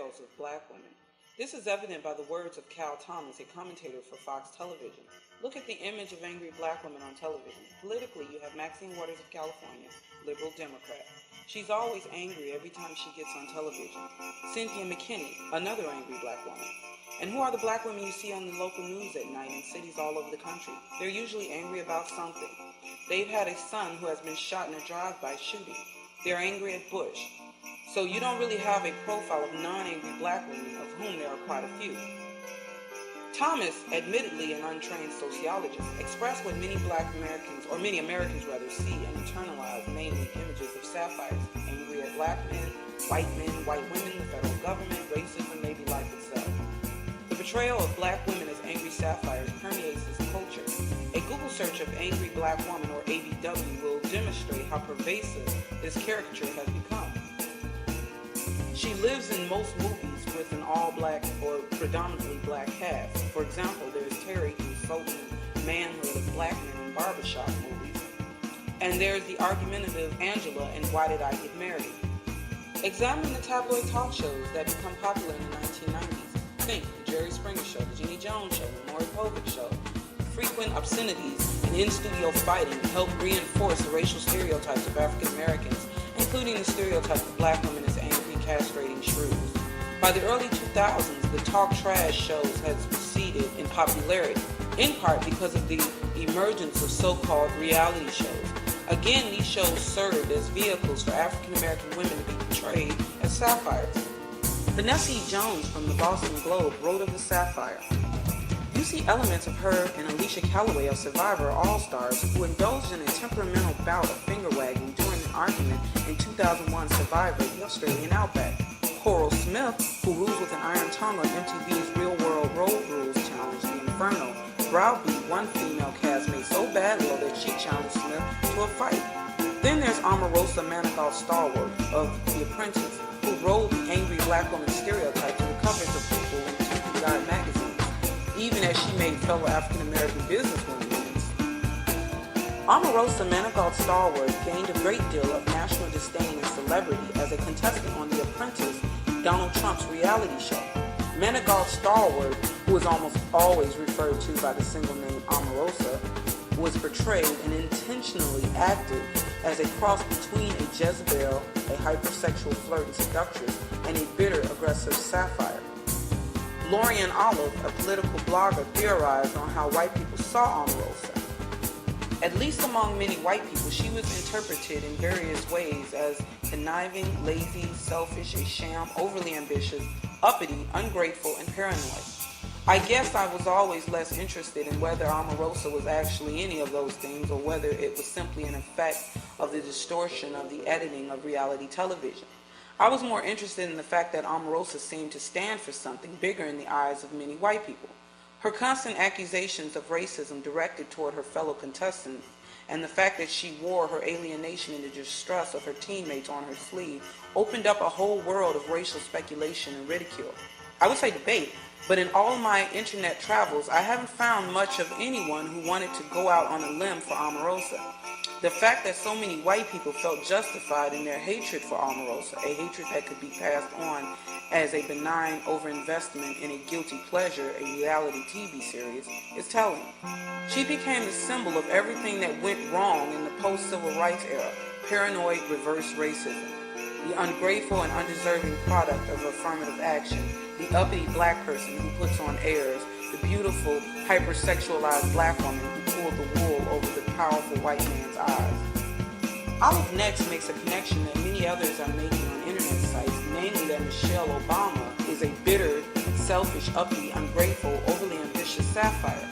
portrayals of black women. This is evident by the words of Cal Thomas, a commentator for Fox Television. Look at the image of angry black women on television. Politically, you have Maxine Waters of California, liberal Democrat. She's always angry every time she gets on television. Cynthia McKinney, another angry black woman. And who are the black women you see on the local news at night in cities all over the country? They're usually angry about something. They've had a son who has been shot in a drive-by shooting. They're angry at Bush. So you don't really have a profile of non-angry black women, of whom there are quite a few. Thomas, admittedly an untrained sociologist, expressed what many many Americans rather, see and internalize, namely images of sapphires, angry at black men, white women, the federal government, racism, maybe life itself. The portrayal of black women as angry sapphires permeates this culture. A Google search of angry black woman, or ABW, will demonstrate how pervasive this caricature has become. She lives in most movies with an all-black or predominantly black cast. For example, there's Terry, insulting manhood of black men in barbershop movies. And there's the argumentative Angela in Why Did I Get Married? Examine the tabloid talk shows that become popular in the 1990s. Think the Jerry Springer Show, the Jenny Jones Show, the Maury Povich Show. Frequent obscenities and in-studio fighting help reinforce the racial stereotypes of African Americans, including the stereotype of black women as angry, castrating shrews. By the early 2000s, the talk trash shows had receded in popularity, in part because of the emergence of so-called reality shows. Again, these shows served as vehicles for African American women to be portrayed as sapphires. Vanessa E. Jones from the Boston Globe wrote of the sapphire. You see elements of her and Alicia Calloway of Survivor All-Stars, who indulged in a temperamental bout of finger-wagging during an argument in 2001 Survivor, the Australian Outback. Coral Smith, who rules with an iron tongue on MTV's Real World Road Rules Challenge, The Inferno, browbeat one female castmate so badly that she challenged Smith to a fight. Then there's Omarosa Manigault Stallworth of The Apprentice, who rolled the angry black woman stereotype to the covers of People and TV Guide magazines, even as she made fellow African-American businesswomen wince. Omarosa Manigault Stallworth gained a great deal of national disdain and celebrity as a contestant on The Apprentice, Donald Trump's reality show. Manigault Stallworth, who is almost always referred to by the single name Omarosa, was portrayed and intentionally acted as a cross between a Jezebel, a hypersexual flirt and seductress, and a bitter, aggressive sapphire. Lorian Olive, a political blogger, theorized on how white people saw Omarosa. At least among many white people, she was interpreted in various ways as conniving, lazy, selfish, a sham, overly ambitious, uppity, ungrateful, and paranoid. I guess I was always less interested in whether Omarosa was actually any of those things or whether it was simply an effect of the distortion of the editing of reality television. I was more interested in the fact that Omarosa seemed to stand for something bigger in the eyes of many white people. Her constant accusations of racism directed toward her fellow contestants and the fact that she wore her alienation and the distrust of her teammates on her sleeve opened up a whole world of racial speculation and ridicule. I would say debate, but in all my internet travels, I haven't found much of anyone who wanted to go out on a limb for Omarosa. The fact that so many white people felt justified in their hatred for Omarosa, a hatred that could be passed on as a benign overinvestment in a guilty pleasure, a reality TV series, is telling. She became the symbol of everything that went wrong in the post-civil rights era, paranoid reverse racism, the ungrateful and undeserving product of affirmative action, the uppity black person who puts on airs, the beautiful, hypersexualized black woman who pulled the wool over the powerful white man's eyes. Olive next makes a connection that many others are making on internet sites, namely that Michelle Obama is a bitter, selfish, uppity, ungrateful, overly ambitious sapphire.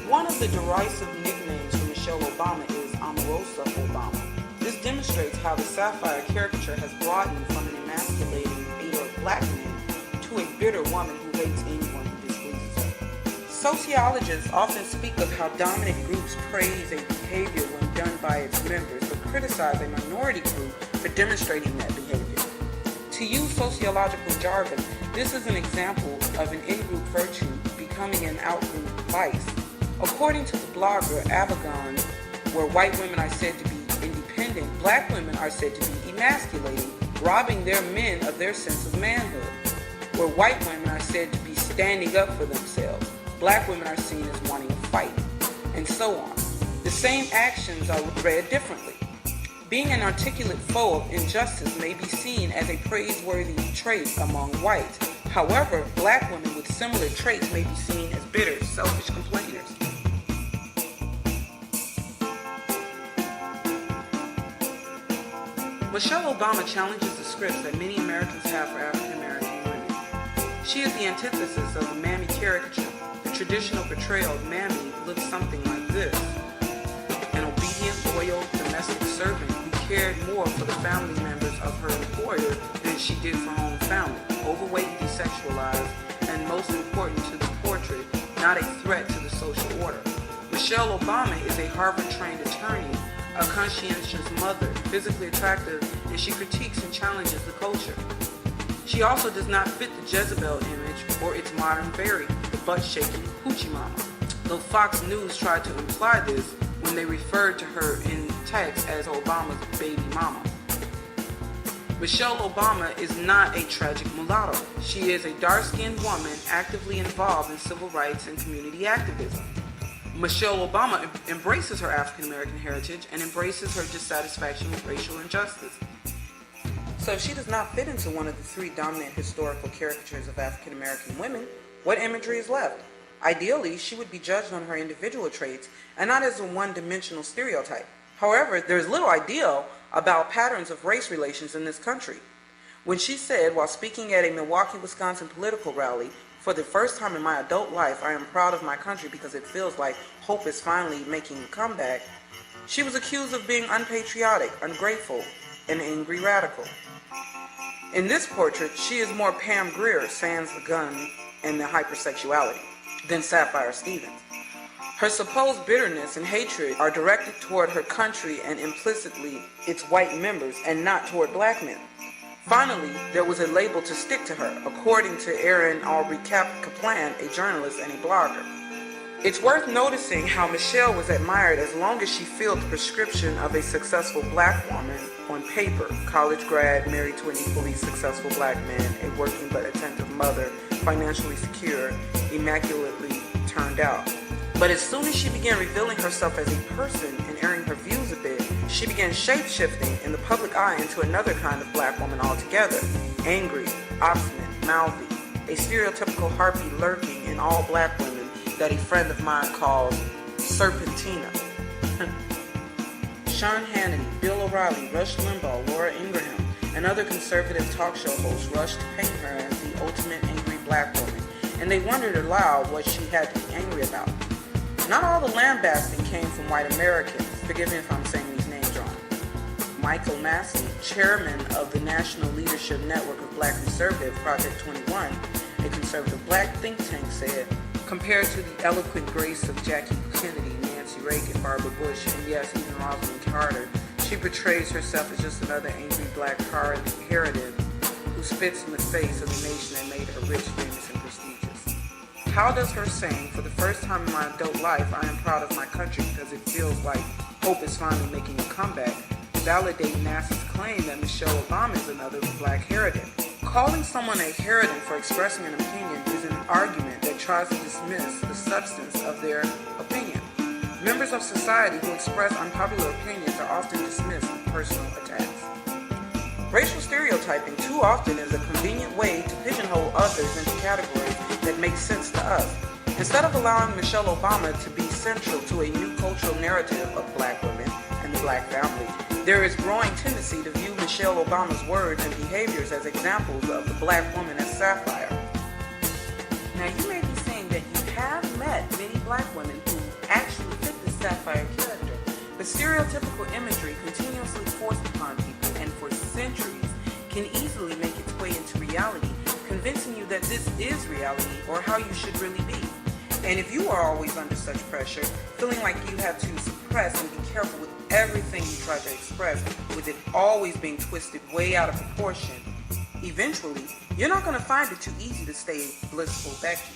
One of the derisive nicknames for Michelle Obama is Omarosa Obama. This demonstrates how the sapphire caricature has broadened from an emasculating hater of black men to a bitter woman who hates anyone who displeases her. Sociologists often speak of how dominant groups praise a behavior when done by its members, but criticize a minority group for demonstrating that behavior. To use sociological jargon, this is an example of an in-group virtue becoming an out-group vice. According to the blogger Avagon, where white women are said to be independent, black women are said to be emasculating, robbing their men of their sense of manhood. where white women are said to be standing up for themselves, black women are seen as wanting to fight, and so on. The same actions are read differently. Being an articulate foe of injustice may be seen as a praiseworthy trait among whites. However, black women with similar traits may be seen as bitter, selfish complainers. Michelle Obama challenges the scripts that many Americans have for African American women. She is the antithesis of the Mammy caricature. The traditional portrayal of Mammy looks something like this: an obedient, loyal, domestic servant who cared more for the family members of her employer than she did for her own family, overweight and desexualized, and most important to the portrait, not a threat to the social order. Michelle Obama is a Harvard-trained attorney, a conscientious mother, physically attractive, and she critiques and challenges the culture. She also does not fit the Jezebel image or its modern variant, the butt-shaking hoochie mama, though Fox News tried to imply this when they referred to her in text as Obama's baby mama. Michelle Obama is not a tragic mulatto. She is a dark-skinned woman actively involved in civil rights and community activism. Michelle Obama embraces her African American heritage and embraces her dissatisfaction with racial injustice. So if she does not fit into one of the three dominant historical caricatures of African American women, what imagery is left? Ideally, she would be judged on her individual traits and not as a one-dimensional stereotype. However, there is little ideal about patterns of race relations in this country. When she said, while speaking at a Milwaukee, Wisconsin political rally, "For the first time in my adult life, I am proud of my country because it feels like hope is finally making a comeback," she was accused of being unpatriotic, ungrateful, and angry radical. In this portrait, she is more Pam Grier, sans the gun and the hypersexuality, than Sapphire Stevens. Her supposed bitterness and hatred are directed toward her country and implicitly its white members, and not toward black men. Finally, there was a label to stick to her, according to Aaron Aubrey Kaplan, a journalist and a blogger. It's worth noticing how Michelle was admired as long as she filled the prescription of a successful black woman on paper: college grad, married to an equally successful black man, a working but attentive mother, financially secure, immaculately turned out. But as soon as she began revealing herself as a person and airing her views a bit, she began shape-shifting in the public eye into another kind of black woman altogether: angry, obstinate, mouthy, a stereotypical harpy lurking in all black women that a friend of mine calls Serpentina. Sean Hannity, Bill O'Reilly, Rush Limbaugh, Laura Ingraham, and other conservative talk show hosts rushed to paint her as the ultimate angry black woman, and they wondered aloud what she had to be angry about. Not all the lambasting came from white Americans. Forgive me if I'm saying these names wrong. Michael Massey, chairman of the National Leadership Network of Black Conservative, Project 21, a conservative black think tank, said, "Compared to the eloquent grace of Jackie Kennedy, Nancy Reagan, Barbara Bush, and yes, even Rosalind Carter, she portrays herself as just another angry black harridan who spits in the face of the nation that made her rich, famous, and prestigious." How does her saying, "For the first time in my adult life, I am proud of my country because it feels like hope is finally making a comeback," validate NASA's claim that Michelle Obama is another black harridan? Calling someone a harridan for expressing an opinion is an argument that tries to dismiss the substance of their opinion. Members of society who express unpopular opinions are often dismissed with personal attacks. Racial stereotyping too often is a convenient way to pigeonhole others into categories that make sense to us. Instead of allowing Michelle Obama to be central to a new cultural narrative of black women and the black family, there is growing tendency to view Michelle Obama's words and behaviors as examples of the black woman as Sapphire. Now, you may be saying that you have met many black women who actually fit the Sapphire character, but stereotypical imagery continuously forced upon people and for centuries can easily make its way into reality, convincing you that this is reality or how you should really be. And if you are always under such pressure, feeling like you have to suppress and be careful with everything you try to express, with it always being twisted way out of proportion, eventually, you're not going to find it too easy to stay blissful Becky.